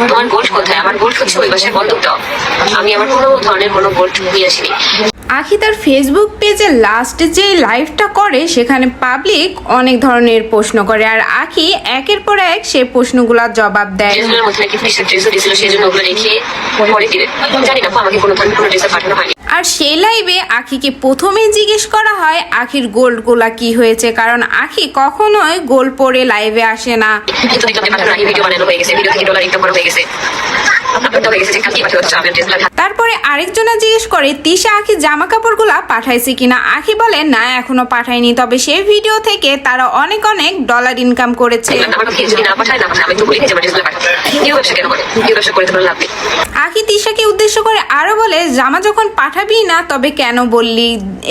তোমার গোল্ড কোথায়? আমার গোল্ড হচ্ছে ওই বাসায় বন্ধক দাও। আমি আমার কোনো ধরনের কোনো গোল্ড নিয়ে আসিনি। আখি তার ফেসবুক পেজে লাস্টে যে লাইভটা করে সেখানে পাবলিক অনেক ধরনের প্রশ্ন করে, আর আখি একের পর এক সে প্রশ্নগুলোর জবাব দেয়। ড্রেসগুলোর মধ্যে নাকি ফিক্সড ড্রেসও দিয়েছিল, সেই জন্য ওগুলো রেখে পরে দিবে। জানি না, আমাকে কোনো ধরনের কোনো ড্রেসে পাঠানো হয়নি। আর সেই লাইভে আখিকে প্রথমে জিজ্ঞেস করা হয় আখির গোল্ডগুলা কি হয়েছে, কারণ আখি কখনোই গোল্ড পরে লাইভে আসে না। কিন্তু দেখলাম যে মাত্র ভিডিও বানানো হয়ে গেছে, ভিডিও থেকে ডলার ইনকাম করা হয়ে গেছে। তারপরে আরেকজনা জিজ্ঞেস করে তিশা আখি জামা কাপড়গুলা পাঠাইছে কিনা। আখি বলে না, এখনো পাঠায়নি, তবে সেই ভিডিও থেকে তারা অনেক অনেক ডলার ইনকাম করেছে। আখি তিশাকে উদ্দেশ্য করে আরো বলে, জামা যখন পাঠাবি না তবে কেন বললি?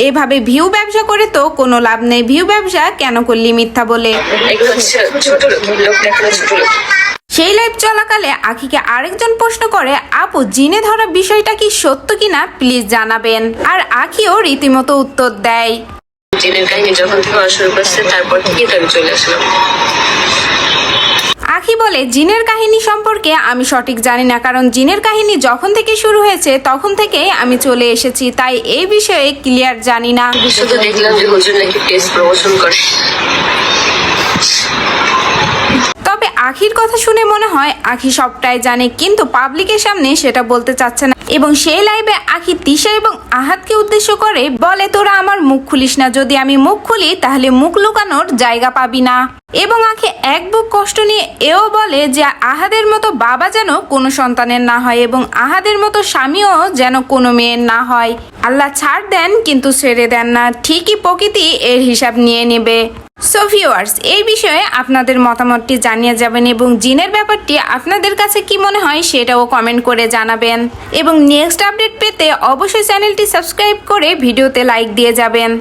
এভাবে ভিউ ব্যবসা করে তো কোনো লাভ নেই, ভিউ ব্যবসা কেন করলি মিথ্যা বলে? সেই লাইভ চলাকালে আখিকে আরেকজন প্রশ্ন করে, আপু জিনে ধরা বিষয়টা কি সত্য কিনা প্লিজ জানাবেন। আর আখিও রীতিমতো উত্তর দেয়, জিনের কাহিনী যখন থেকে শুরু করছে তারপর থেকে আমি চলে আসলাম। আখি বলে, জিনের কাহিনী সম্পর্কে আমি সঠিক জানি না, কারণ জিনের কাহিনী যখন থেকে শুরু হয়েছে তখন থেকে আমি চলে এসেছি, তাই এই বিষয়ে ক্লিয়ার জানি না। শুধু দেখলাম যে হুজুর নাকি পেজ প্রমোশন করে। তবে আখির কথা শুনে মনে হয় আখি সবটাই জানে, কিন্তু পাবলিকের সামনে সেটা বলতে চাচ্ছে না। এবং সেই লাইভে আখি তিশা এবং আহাদকে উদ্দেশ্য করে বলে, তোরা আমার মুখ খুলিস না, যদি আমি মুখ খুলি তাহলে মুখ লুকানোর জায়গা পাবি না। এবং আখি এক বুক কষ্ট নিয়ে এও বলে যে আহাদের মতো বাবা যেন কোনো সন্তানের না হয় এবং আহাদের মতো স্বামীও যেন কোনো মেয়ের না হয়। আল্লাহ ছাড় দেন কিন্তু ছেড়ে দেন না, ঠিকই প্রকৃতি এর হিসাব নিয়ে নেবে। সো ভিউয়ার্স, এই বিষয়ে আপনাদের মতামতটি জানিয়ে যাবেন এবং জিনের ব্যাপারটি আপনাদের কাছে কি মনে হয় সেটাও কমেন্ট করে জানাবেন। এবং নেক্সট আপডেট পেতে অবশ্যই চ্যানেলটি সাবস্ক্রাইব করে ভিডিওতে লাইক দিয়ে যাবেন।